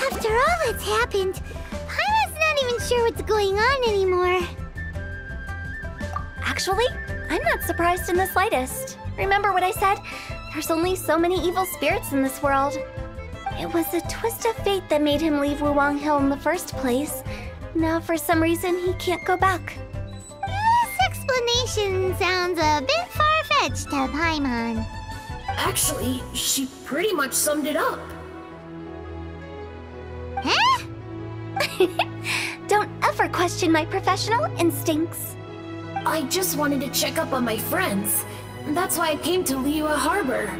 After all that's happened, Paimon's not even sure what's going on anymore. Actually, I'm not surprised in the slightest. Remember what I said? There's only so many evil spirits in this world. It was a twist of fate that made him leave Wuwang Hill in the first place. Now, for some reason, he can't go back. This explanation sounds a bit far-fetched to Paimon. Actually, she pretty much summed it up. Huh? Don't ever question my professional instincts. I just wanted to check up on my friends. That's why I came to Liyue Harbor.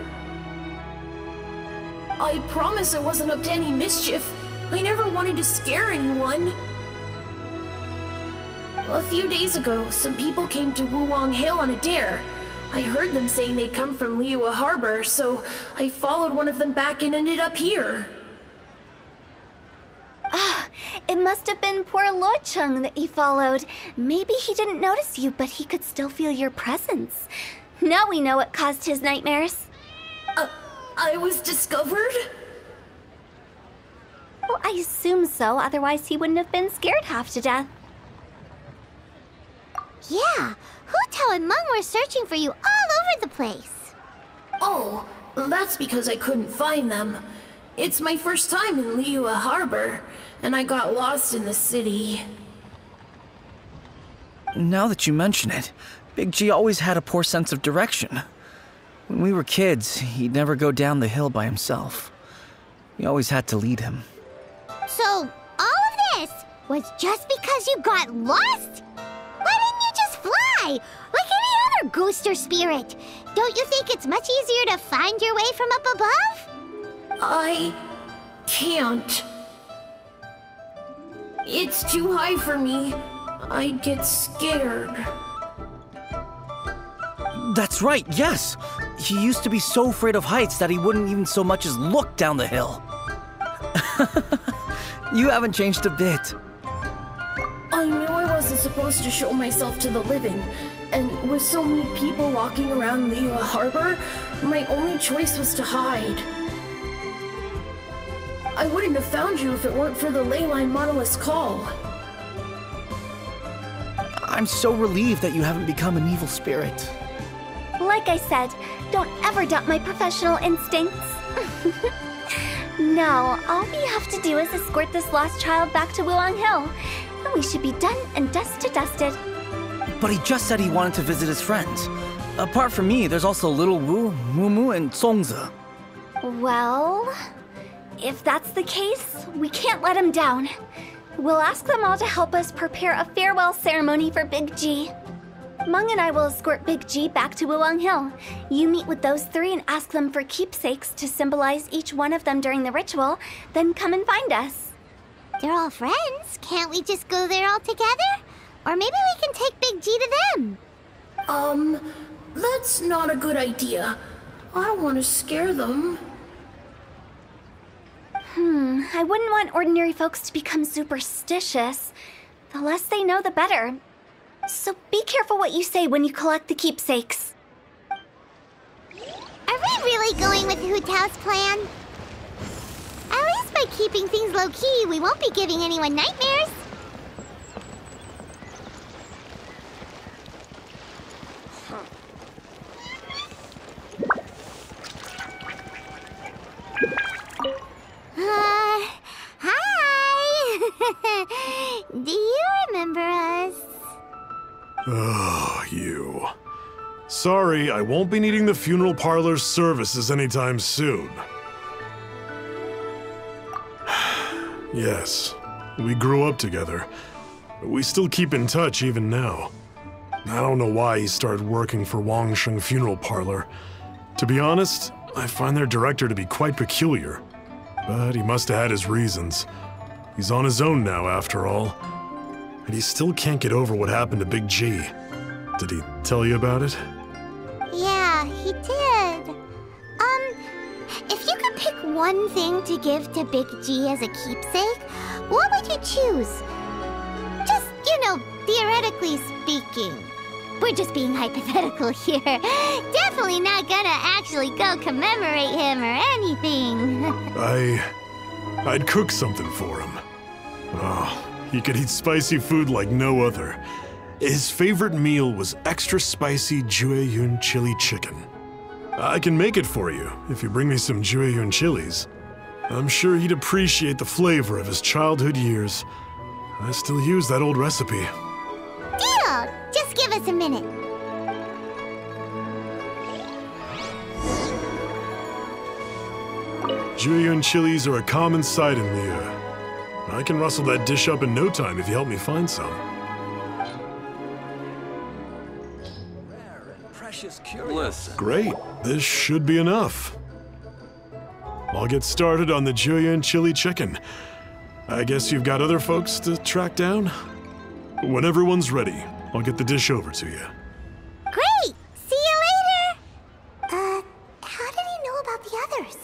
I promise I wasn't up to any mischief. I never wanted to scare anyone. A few days ago, some people came to Wuwang Hill on a dare. I heard them saying they'd come from Liyue Harbor, so I followed one of them back and ended up here. Ah, it must have been poor Luocheng that you followed. Maybe he didn't notice you, but he could still feel your presence. Now we know what caused his nightmares. I was discovered? Well, I assume so, otherwise he wouldn't have been scared half to death. Yeah, Hu Tao and Meng were searching for you all over the place. Oh, that's because I couldn't find them. It's my first time in Liyue Harbor, and I got lost in the city. Now that you mention it, Big G always had a poor sense of direction. When we were kids, he'd never go down the hill by himself. We always had to lead him. So, all of this was just because you got lost? Why didn't you just fly? Like any other ghost or spirit? Don't you think it's much easier to find your way from up above? I can't. It's too high for me. I'd get scared. That's right, yes! He used to be so afraid of heights that he wouldn't even so much as look down the hill. You haven't changed a bit. I knew I wasn't supposed to show myself to the living, and with so many people walking around Liyue Harbor, my only choice was to hide. I wouldn't have found you if it weren't for the Leyline Monolith's call. I'm so relieved that you haven't become an evil spirit. Like I said, don't ever doubt my professional instincts. Now, all we have to do is escort this lost child back to Wuwang Hill, and we should be done and dust to dusted. But he just said he wanted to visit his friends. Apart from me, there's also Little Wu, Mumu, and Songzi. Well, if that's the case, we can't let him down. We'll ask them all to help us prepare a farewell ceremony for Big G. Meng and I will escort Big G back to Wuwang Hill. You meet with those three and ask them for keepsakes to symbolize each one of them during the ritual, then come and find us. They're all friends. Can't we just go there all together? Or maybe we can take Big G to them. That's not a good idea. I don't want to scare them. I wouldn't want ordinary folks to become superstitious. The less they know, the better. So be careful what you say when you collect the keepsakes. Are we really going with Hu Tao's plan? At least by keeping things low-key, we won't be giving anyone nightmares. Hi! Do you remember us? Oh, you. Sorry, I won't be needing the funeral parlor's services anytime soon. Yes, we grew up together. We still keep in touch even now. I don't know why he started working for Wangsheng Funeral Parlor. To be honest, I find their director to be quite peculiar. But he must have had his reasons. He's on his own now, after all. And he still can't get over what happened to Big G. Did he tell you about it? Yeah, he did. If you could pick one thing to give to Big G as a keepsake, what would you choose? Just, theoretically speaking. We're just being hypothetical here. Definitely not gonna actually go commemorate him or anything. I'd cook something for him. Oh, he could eat spicy food like no other. His favorite meal was extra spicy Jueyun chili chicken. I can make it for you if you bring me some Jueyun chilies. I'm sure he'd appreciate the flavor of his childhood years. I still use that old recipe. Deal! Just give us a minute. Jueyun chilies are a common sight in Liyue. I can rustle that dish up in no time if you help me find some. Listen. Great, this should be enough. I'll get started on the Jueyun chili chicken. I guess you've got other folks to track down? When everyone's ready, I'll get the dish over to you. Great! See you later! How did he know about the others?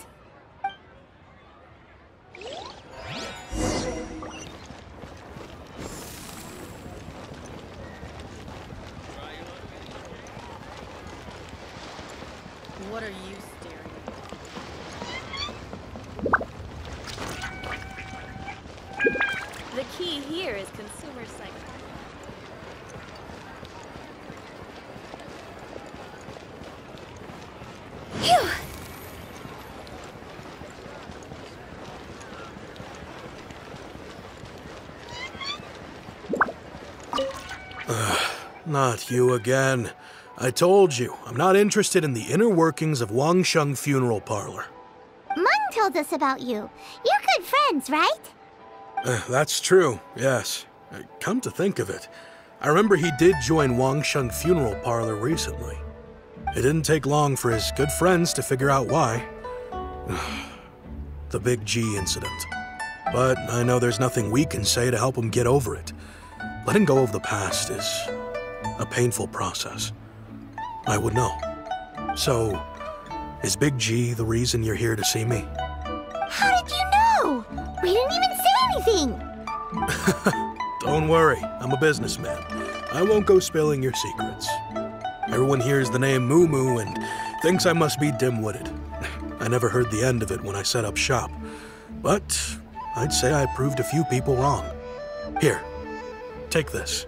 What are you staring at? The key here is consumer psychology. Phew! Not you again. I told you, I'm not interested in the inner workings of Wangsheng Funeral Parlor. Mung told us about you. You're good friends, right? That's true, yes. Come to think of it, I remember he did join Wangsheng Funeral Parlor recently. It didn't take long for his good friends to figure out why. The Big G incident. But I know there's nothing we can say to help him get over it. Letting go of the past is a painful process. I would know. So, is Big G the reason you're here to see me? How did you know? We didn't even say anything. Don't worry, I'm a businessman. I won't go spilling your secrets. Everyone hears the name Moo Moo and thinks I must be dim-witted. I never heard the end of it when I set up shop. But I'd say I proved a few people wrong. Here, take this.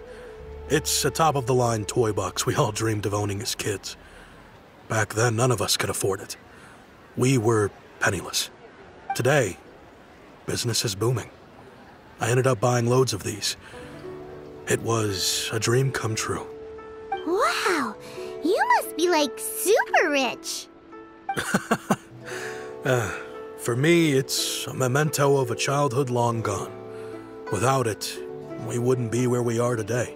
It's a top-of-the-line toy box we all dreamed of owning as kids. Back then, none of us could afford it. We were penniless. Today, business is booming. I ended up buying loads of these. It was a dream come true. Wow, you must be like super rich. For me, it's a memento of a childhood long gone. Without it, we wouldn't be where we are today.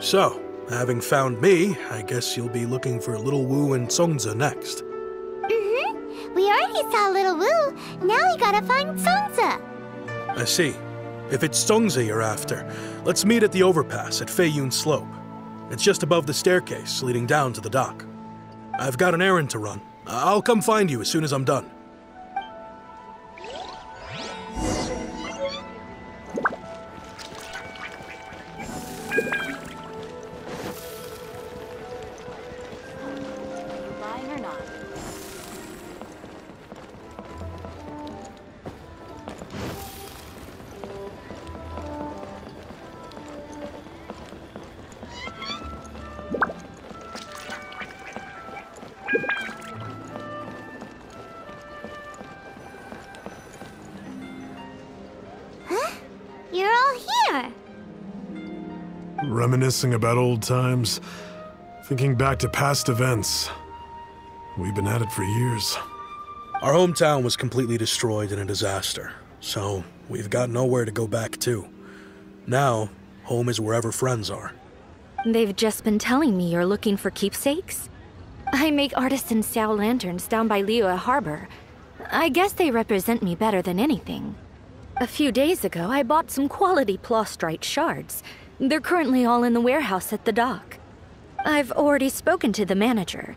So, having found me, I guess you'll be looking for Little Wu and Songza next. We already saw Little Wu. Now we gotta find Songza. I see. If it's Songza you're after, let's meet at the overpass at Feiyun Slope. It's just above the staircase leading down to the dock. I've got an errand to run. I'll come find you as soon as I'm done. Buying or not? You're all here. Reminiscing about old times, thinking back to past events. We've been at it for years. Our hometown was completely destroyed in a disaster, so we've got nowhere to go back to. Now, home is wherever friends are. They've just been telling me you're looking for keepsakes. I make artisan style lanterns down by Liyue Harbor. I guess they represent me better than anything. A few days ago, I bought some quality plastrite shards. They're currently all in the warehouse at the dock. I've already spoken to the manager.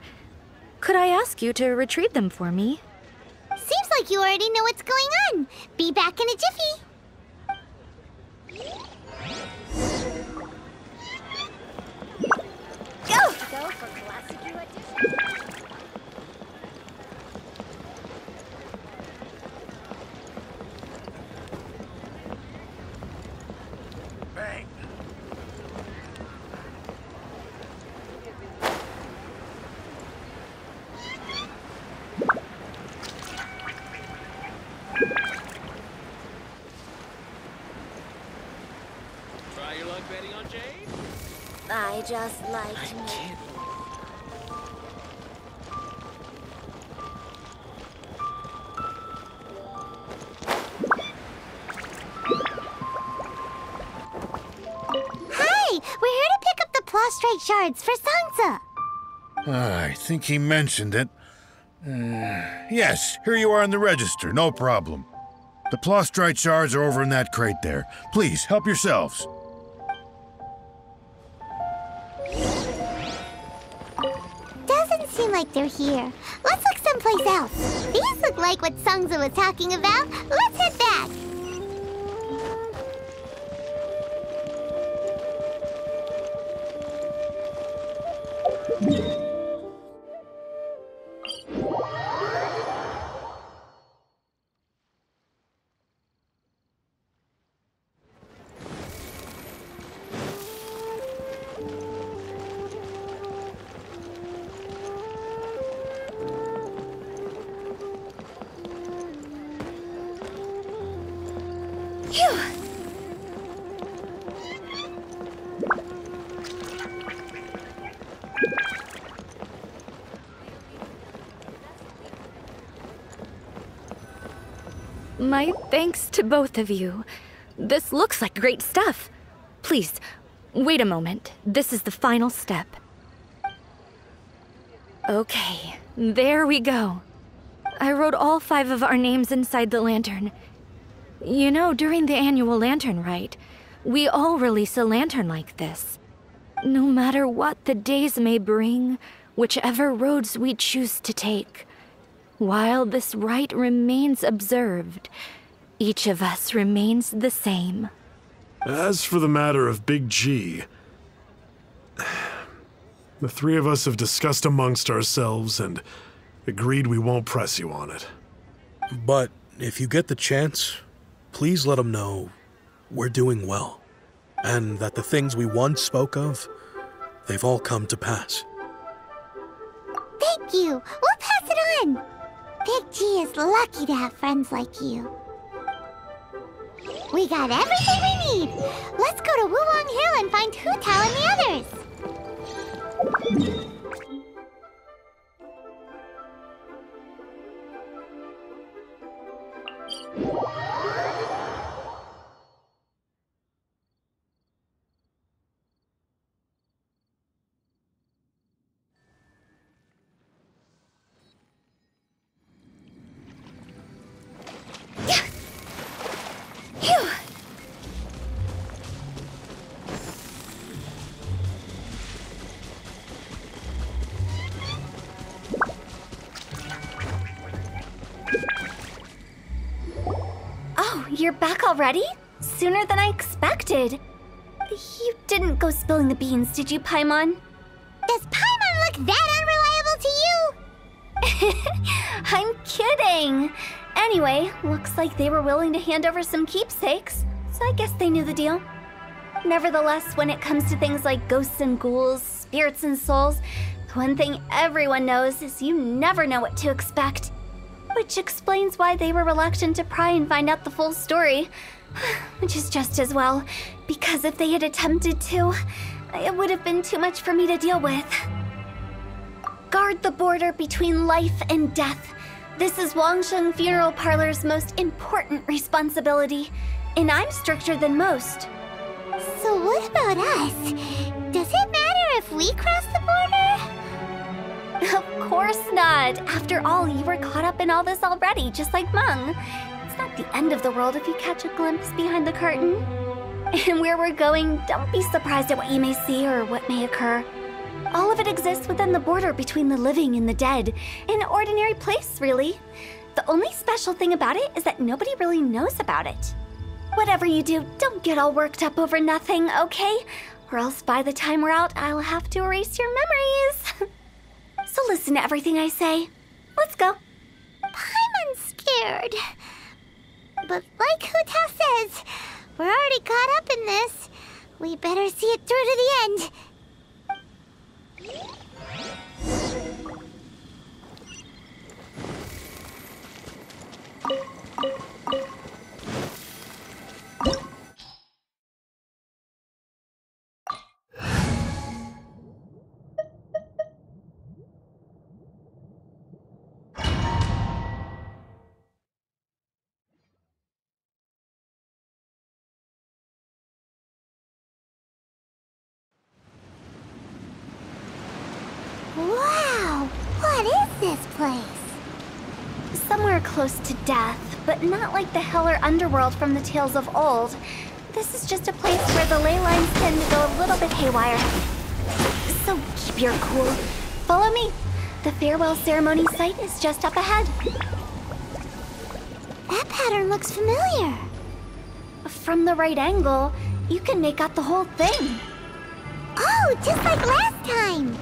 Could I ask you to retrieve them for me? Seems like you already know what's going on. Be back in a jiffy. Go for classic edition. Bang! Try your luck betting on Jade? I just like to Can't. Hi! We're here to pick up the plastrite shards for Sansa. I think he mentioned it. Yes, here you are in the register, no problem. The plastrite shards are over in that crate there. Please, help yourselves. Doesn't seem like they're here. Let's look someplace else. These look like what Sansa was talking about. Let's head back. My thanks to both of you. This looks like great stuff. Please, wait a moment. This is the final step. Okay, there we go. I wrote all 5 of our names inside the lantern. You know, during the annual lantern rite, we all release a lantern like this. No matter what the days may bring, whichever roads we choose to take. While this rite remains observed, each of us remains the same. As for the matter of Big G, the 3 of us have discussed amongst ourselves and agreed we won't press you on it. But if you get the chance, please let them know we're doing well, and that the things we once spoke of, they've all come to pass. Thank you. We'll pass it on. Big G is lucky to have friends like you. We got everything we need. Let's go to Wulong Hill and find Hu Tao and the others. You're back already? Sooner than I expected. You didn't go spilling the beans, did you, Paimon? Does Paimon look that unreliable to you? I'm kidding. Anyway, looks like they were willing to hand over some keepsakes, so I guess they knew the deal. Nevertheless, when it comes to things like ghosts and ghouls, spirits and souls, the one thing everyone knows is you never know what to expect. Which explains why they were reluctant to pry and find out the full story. Which is just as well, because if they had attempted to, it would have been too much for me to deal with. Guard the border between life and death. This is Wangsheng Funeral Parlor's most important responsibility, and I'm stricter than most. So what about us? Does it matter But after all, you were caught up in all this already, just like Mung. It's not the end of the world if you catch a glimpse behind the curtain. And where we're going, don't be surprised at what you may see or what may occur. All of it exists within the border between the living and the dead. An ordinary place, really. The only special thing about it is that nobody really knows about it. Whatever you do, don't get all worked up over nothing, okay? Or else by the time we're out, I'll have to erase your memories. So listen to everything I say. Let's go. Paimon's scared. But like Huta says, we're already caught up in this. We better see it through to the end. Wow! What is this place? Somewhere close to death, but not like the hell or underworld from the tales of old. This is just a place where the ley lines tend to go a little bit haywire. So keep your cool. Follow me. The farewell ceremony site is just up ahead. That pattern looks familiar. From the right angle, you can make out the whole thing. Oh, just like last time.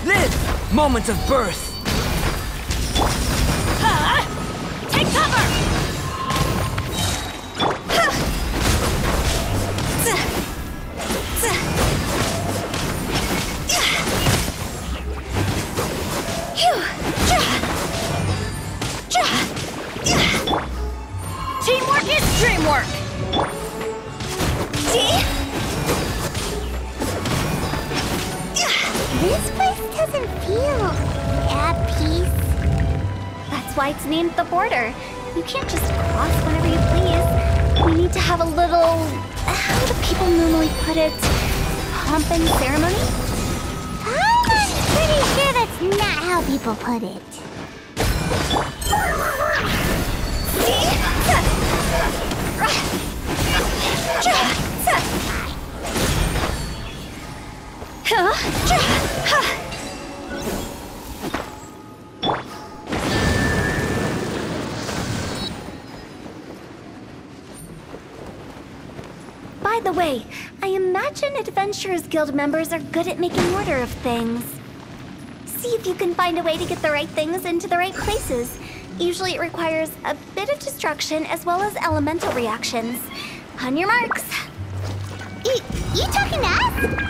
Live! Moment of birth! Take cover! Teamwork is dreamwork! See? This place doesn't feel at peace. That's why it's named the border. You can't just cross whenever you please. We need to have a little... how do people normally put it? Pomp and ceremony? I'm pretty sure that's not how people put it. By the way, I imagine Adventurers Guild members are good at making order of things. See if you can find a way to get the right things into the right places. Usually it requires a bit of destruction as well as elemental reactions. On your marks. You talking to us?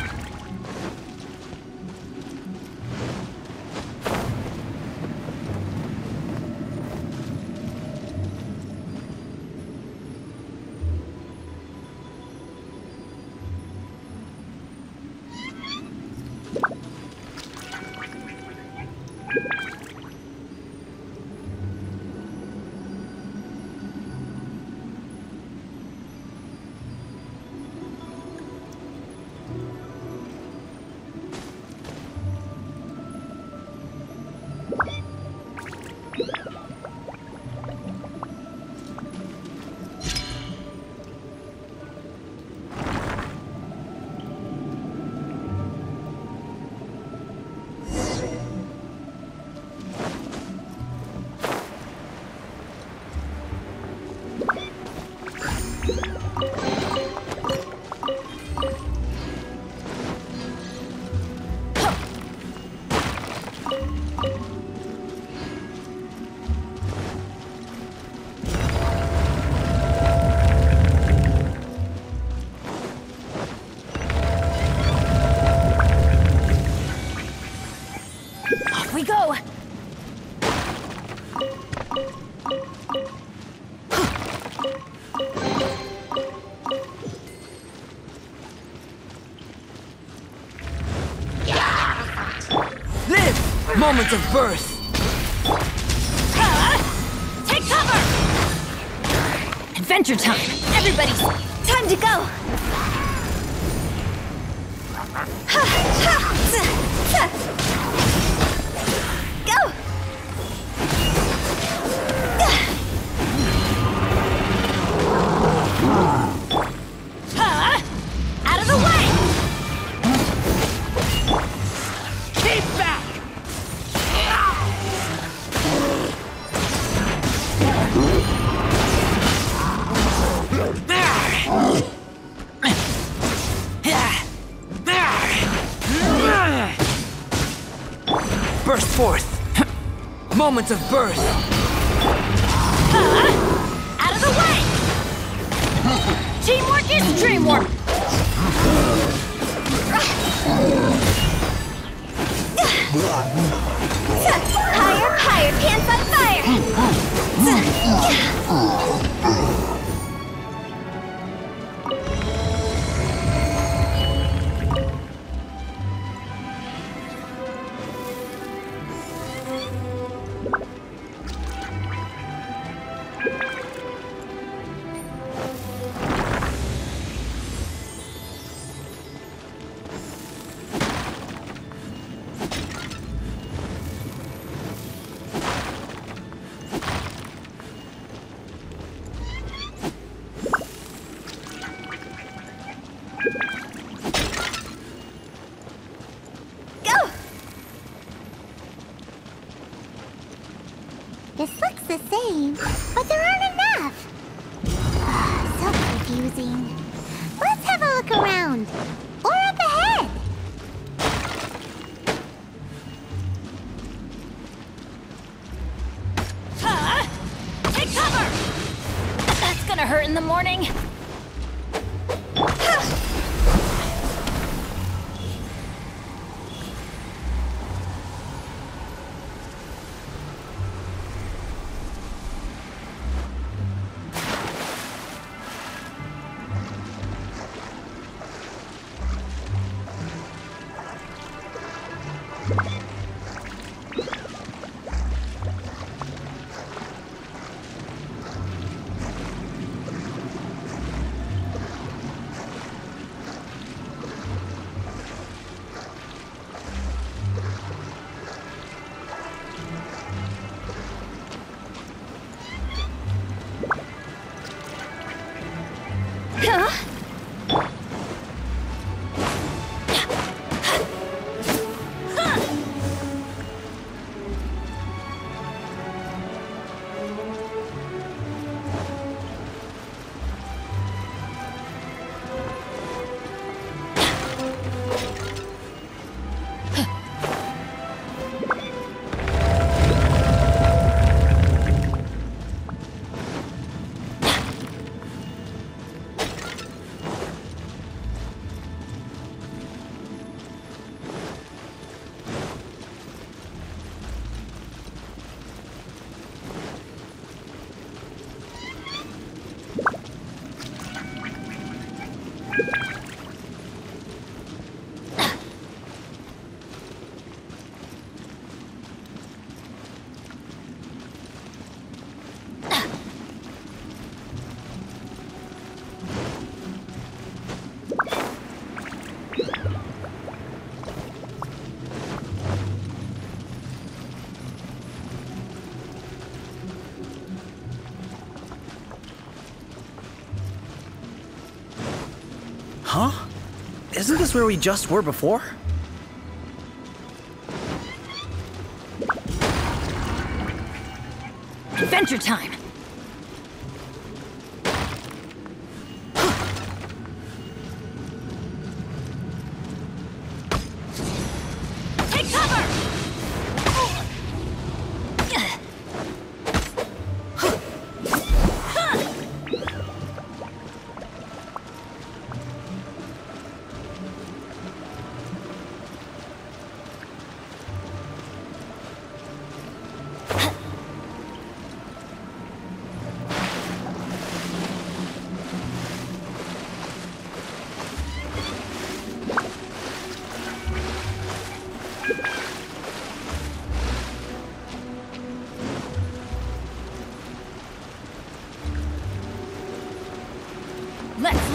Moment of birth! Take cover! Adventure time! Everybody, Time to go! Go! out of the way! Keep back! Burst forth. Moments of birth. Out of the way! Teamwork is dreamwork! Higher, higher, pants on fire! This looks the same, but there aren't enough. So confusing. Let's have a look around. Or up ahead. Take cover! That's gonna hurt in the morning. Huh? Isn't this where we just were before? Adventure time! Take cover!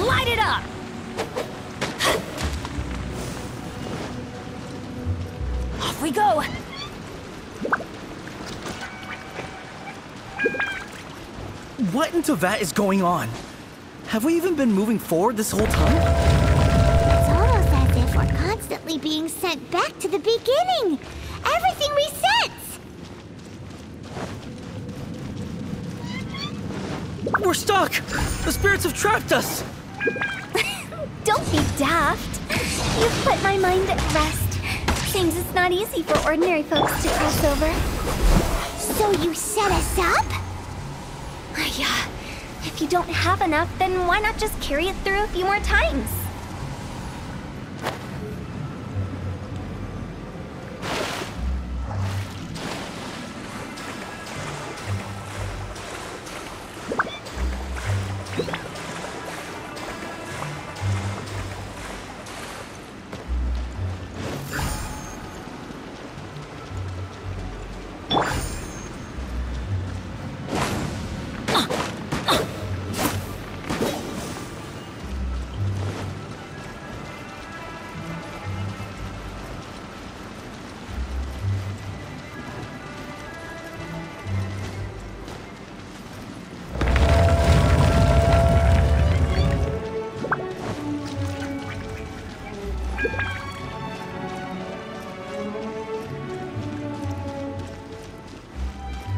Light it up! Off we go! What in Teyvat is going on? Have we even been moving forward this whole time? It's almost as if we're constantly being sent back to the beginning. Everything resets. We're stuck! The spirits have trapped us! Don't be daft. You've put my mind at rest. Seems it's not easy for ordinary folks to cross over. So you set us up? Yeah. If you don't have enough, then why not just carry it through a few more times?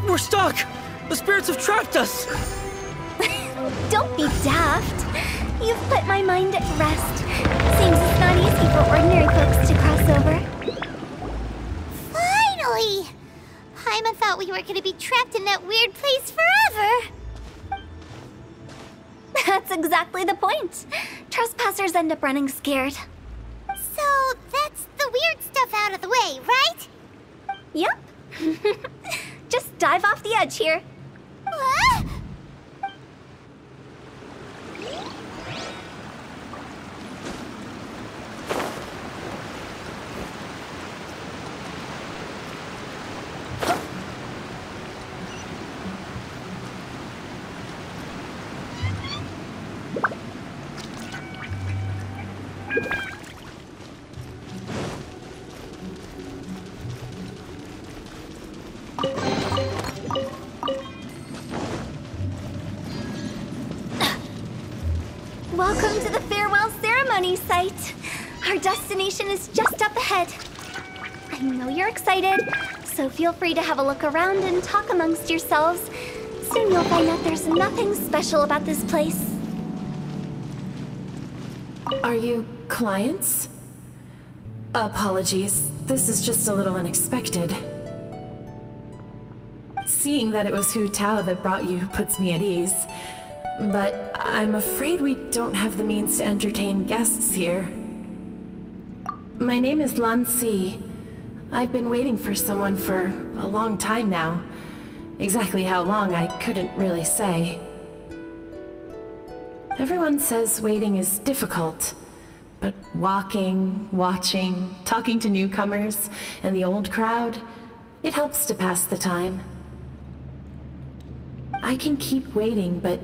We're stuck! The spirits have trapped us! Don't be daft. You've put my mind at rest. Seems it's not easy for ordinary folks to cross over. Finally! Paimon thought we were going to be trapped in that weird place forever. That's exactly the point. Trespassers end up running scared. So that's the weird stuff out of the way, right? Yep. Just dive off the edge here. What? Welcome to the farewell ceremony site. Our destination is just up ahead. I know you're excited, so feel free to have a look around and talk amongst yourselves. Soon you'll find out there's nothing special about this place. Are you clients? Apologies. This is just a little unexpected. Seeing that it was Hu Tao that brought you puts me at ease. But I'm afraid we don't have the means to entertain guests here. My name is Lan Si. I've been waiting for someone for a long time now. Exactly how long, I couldn't really say. Everyone says waiting is difficult, but walking, watching, talking to newcomers, and the old crowd, it helps to pass the time. I can keep waiting, but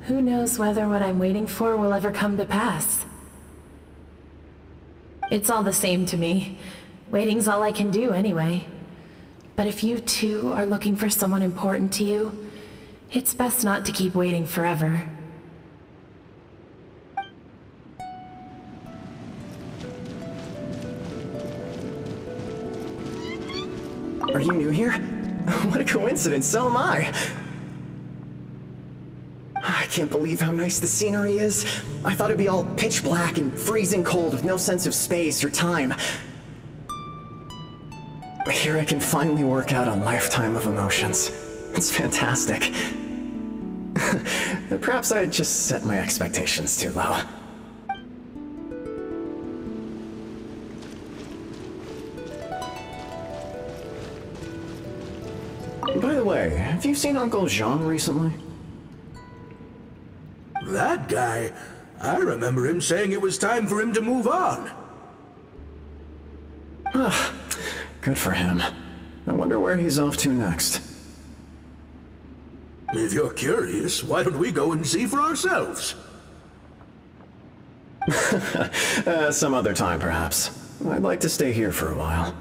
who knows whether what I'm waiting for will ever come to pass. It's all the same to me. Waiting's all I can do anyway. But if you too are looking for someone important to you, it's best not to keep waiting forever. Are you new here? What a coincidence, so am I! I can't believe how nice the scenery is. I thought it'd be all pitch black and freezing cold with no sense of space or time. But here I can finally work out a lifetime of emotions. It's fantastic. Perhaps I just set my expectations too low. By the way, have you seen Uncle Jean recently? That guy? I remember him saying it was time for him to move on. Good for him. I wonder where he's off to next. If you're curious, why don't we go and see for ourselves? Some other time, perhaps. I'd like to stay here for a while.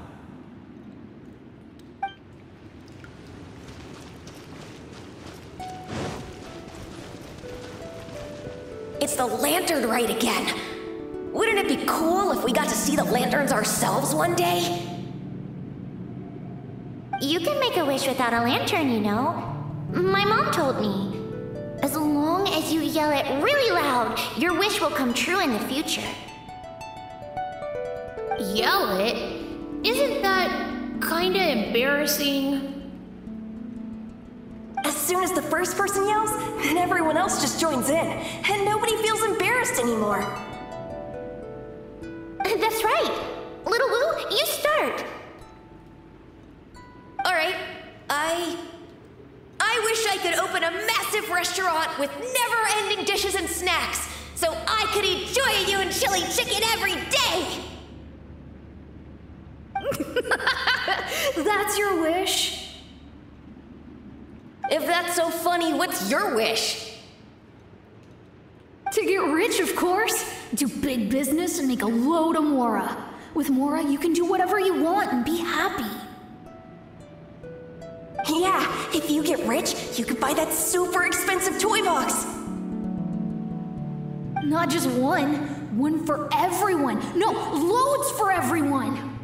It's the lantern rite again. Wouldn't it be cool if we got to see the lanterns ourselves one day? You can make a wish without a lantern, you know. My mom told me. As long as you yell it really loud, your wish will come true in the future. Yell it? Isn't that kinda embarrassing? As soon as the first person yells, then everyone else just joins in, and nobody feels embarrassed anymore. That's right. Little Wu, you start. Alright, I wish I could open a massive restaurant with never-ending dishes and snacks, so I could eat Jueyun chili chicken every day! That's your wish? If that's so funny, what's your wish? To get rich, of course. Do big business and make a load of Mora. With Mora, you can do whatever you want and be happy. Yeah, if you get rich, you could buy that super expensive toy box. Not just one. One for everyone. No, loads for everyone.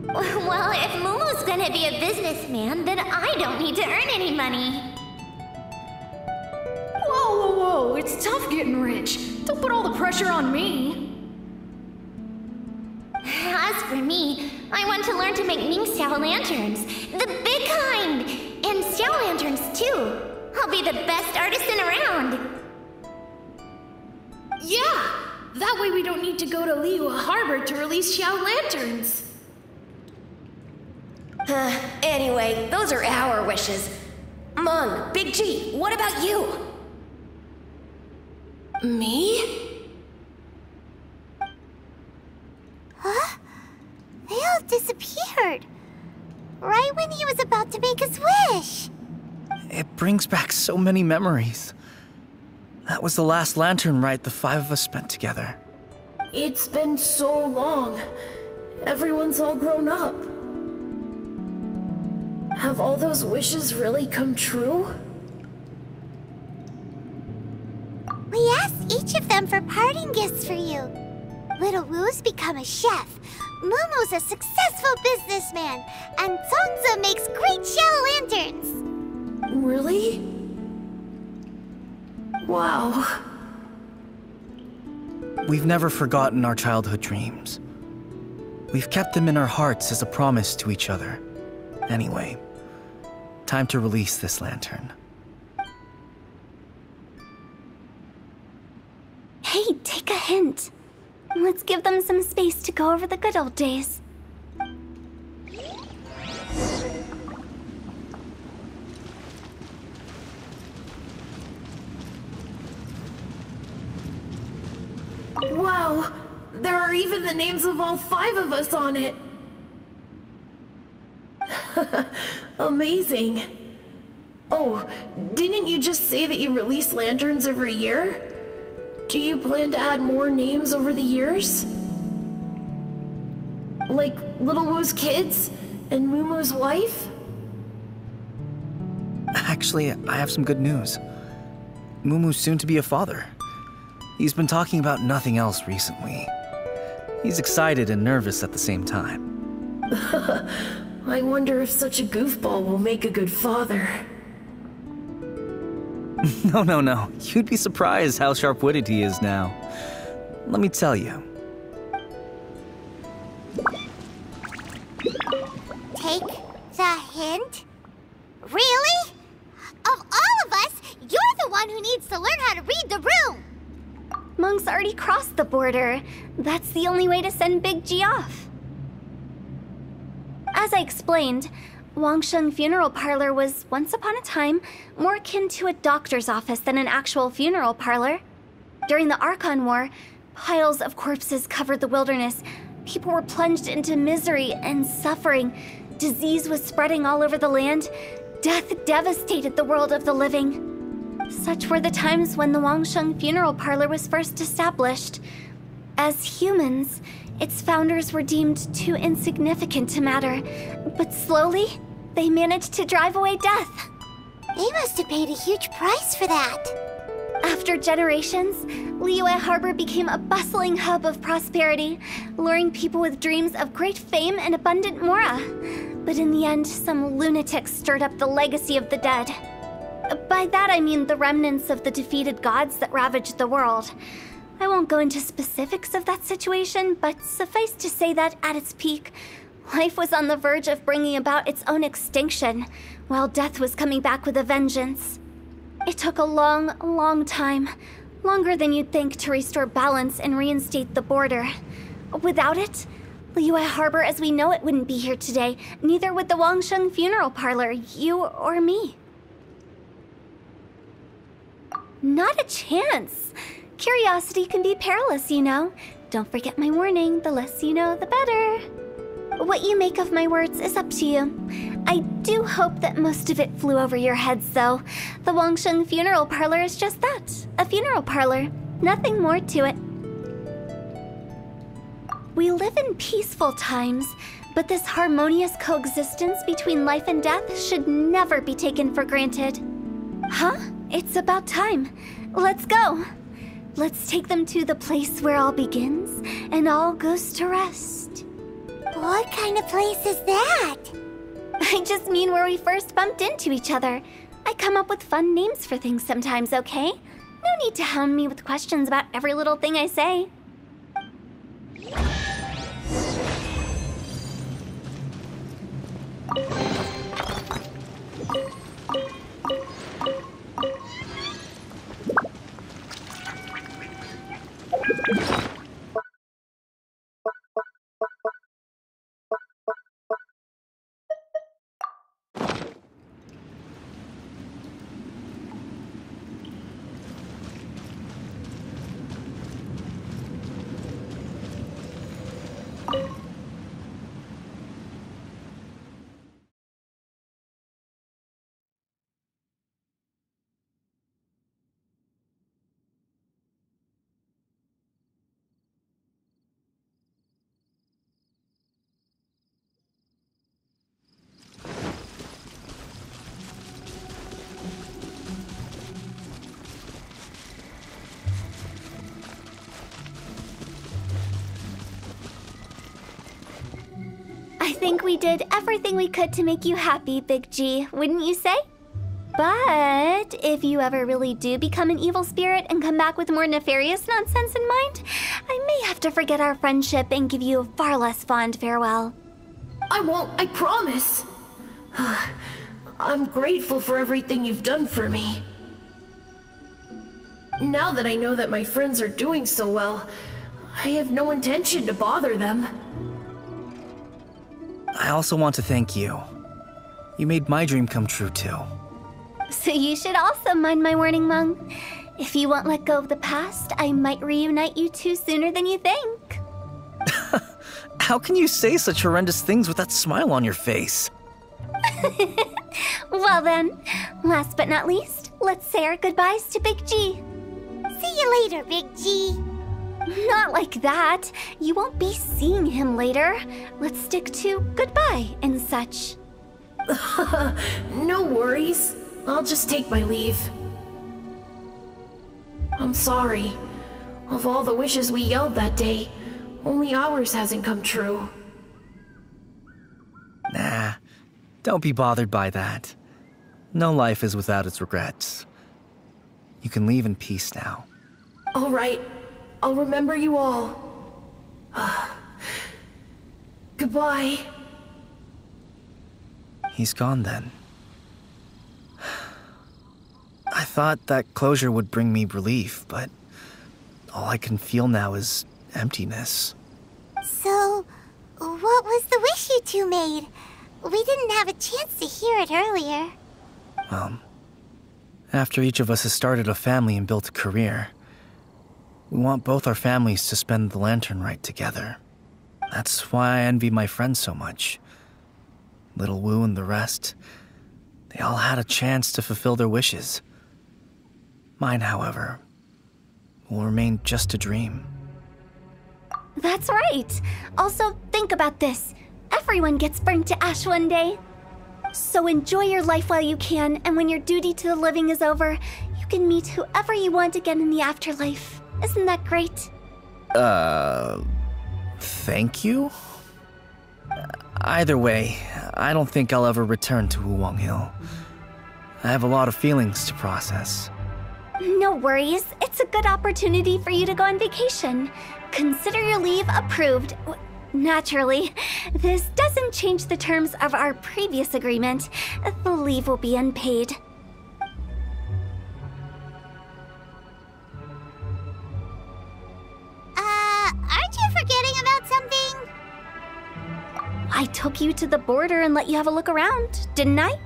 Well, if Momo's gonna be a businessman, then I don't need to earn any money. Whoa, whoa, whoa. It's tough getting rich. Don't put all the pressure on me. As for me, I want to learn to make Ming Xiao lanterns. The big kind! And Xiao lanterns, too. I'll be the best artisan around. Yeah! That way we don't need to go to Liyue Harbor to release Xiao lanterns. Anyway, those are our wishes. Mung, Big G, what about you? Me? Huh? They all disappeared. Right when he was about to make his wish. It brings back so many memories. That was the last lantern rite the 5 of us spent together. It's been so long. Everyone's all grown up. Have all those wishes really come true? We asked each of them for parting gifts for you. Little Wu's become a chef. Momo's a successful businessman. And Zongza makes great shell lanterns. Really? Wow. We've never forgotten our childhood dreams. We've kept them in our hearts as a promise to each other. Anyway, time to release this lantern. Hey, take a hint. Let's give them some space to go over the good old days. Wow, there are even the names of all 5 of us on it. Amazing. Oh, didn't you just say that you release lanterns every year? Do you plan to add more names over the years? Like Little Wu's kids and Mumu's wife? Actually, I have some good news. Mumu's soon to be a father. He's been talking about nothing else recently. He's excited and nervous at the same time. I wonder if such a goofball will make a good father. No. You'd be surprised how sharp-witted he is now. Let me tell you. Take the hint? Really? Of all of us, you're the one who needs to learn how to read the room! Monk's already crossed the border. That's the only way to send Big G off. As I explained, Wangsheng Funeral Parlor was, once upon a time, more akin to a doctor's office than an actual funeral parlor. During the Archon War, piles of corpses covered the wilderness. People were plunged into misery and suffering. Disease was spreading all over the land. Death devastated the world of the living. Such were the times when the Wangsheng funeral parlor was first established. As humans, its founders were deemed too insignificant to matter, but slowly, they managed to drive away death. They must have paid a huge price for that. After generations, Liyue Harbor became a bustling hub of prosperity, luring people with dreams of great fame and abundant mora. But in the end, some lunatics stirred up the legacy of the dead. By that I mean the remnants of the defeated gods that ravaged the world. I won't go into specifics of that situation, but suffice to say that at its peak, life was on the verge of bringing about its own extinction, while death was coming back with a vengeance. It took a long, long time, longer than you'd think, to restore balance and reinstate the border. Without it, Liyue Harbor as we know it wouldn't be here today, neither would the Wangsheng funeral parlor, you or me. Not a chance. Curiosity can be perilous, you know. Don't forget my warning, the less you know, the better. What you make of my words is up to you. I do hope that most of it flew over your heads, though. The Wangsheng funeral parlor is just that, a funeral parlor. Nothing more to it. We live in peaceful times, but this harmonious coexistence between life and death should never be taken for granted. Huh? It's about time. Let's go. Let's take them to the place where all begins and all goes to rest. What kind of place is that? I just mean where we first bumped into each other. I come up with fun names for things sometimes, okay? No need to hound me with questions about every little thing I say. I think we did everything we could to make you happy, Big G, wouldn't you say? But if you ever really do become an evil spirit and come back with more nefarious nonsense in mind, I may have to forget our friendship and give you a far less fond farewell. I won't, I promise. I'm grateful for everything you've done for me. Now that I know that my friends are doing so well, I have no intention to bother them. I also want to thank you. You made my dream come true, too. So you should also mind my warning, Mung. If you won't let go of the past, I might reunite you two sooner than you think. How can you say such horrendous things with that smile on your face? Well then, last but not least, let's say our goodbyes to Big G. See you later, Big G. Not like that. You won't be seeing him later. Let's stick to goodbye and such. No worries. I'll just take my leave. I'm sorry. Of all the wishes we yelled that day, only ours hasn't come true. Nah, don't be bothered by that. No life is without its regrets. You can leave in peace now. All right. I'll remember you all. Goodbye. He's gone then. I thought that closure would bring me relief, but all I can feel now is emptiness. So, what was the wish you two made? We didn't have a chance to hear it earlier. After each of us has started a family and built a career, we want both our families to spend the Lantern Rite together. That's why I envy my friends so much. Little Wu and the rest, they all had a chance to fulfill their wishes. Mine, however, will remain just a dream. That's right. Also, think about this. Everyone gets burnt to ash one day. So enjoy your life while you can, and when your duty to the living is over, you can meet whoever you want again in the afterlife. Isn't that great? Thank you? Either way, I don't think I'll ever return to Wuwang Hill. I have a lot of feelings to process. No worries. It's a good opportunity for you to go on vacation. Consider your leave approved. Naturally, this doesn't change the terms of our previous agreement. The leave will be unpaid. Aren't you forgetting about something? I took you to the border and let you have a look around, didn't I?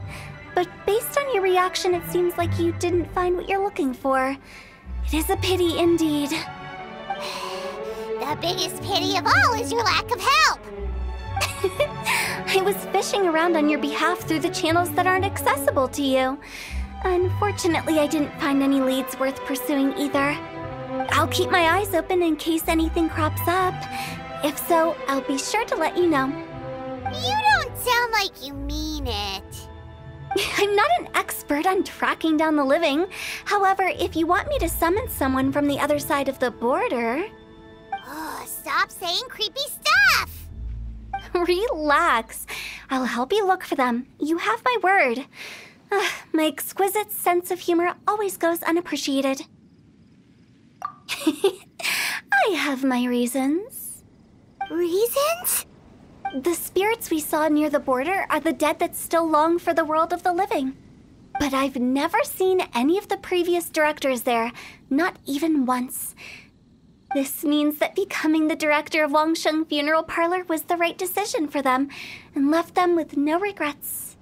But based on your reaction, it seems like you didn't find what you're looking for. It is a pity indeed. The biggest pity of all is your lack of help. I was fishing around on your behalf through the channels that aren't accessible to you. Unfortunately, I didn't find any leads worth pursuing either. I'll keep my eyes open in case anything crops up. If so, I'll be sure to let you know. You don't sound like you mean it. I'm not an expert on tracking down the living. However, if you want me to summon someone from the other side of the border... Oh, stop saying creepy stuff! Relax. I'll help you look for them. You have my word. My exquisite sense of humor always goes unappreciated. I have my reasons. Reasons? The spirits we saw near the border are the dead that still long for the world of the living. But I've never seen any of the previous directors there, not even once. This means that becoming the director of Wangsheng Funeral Parlor was the right decision for them, and left them with no regrets.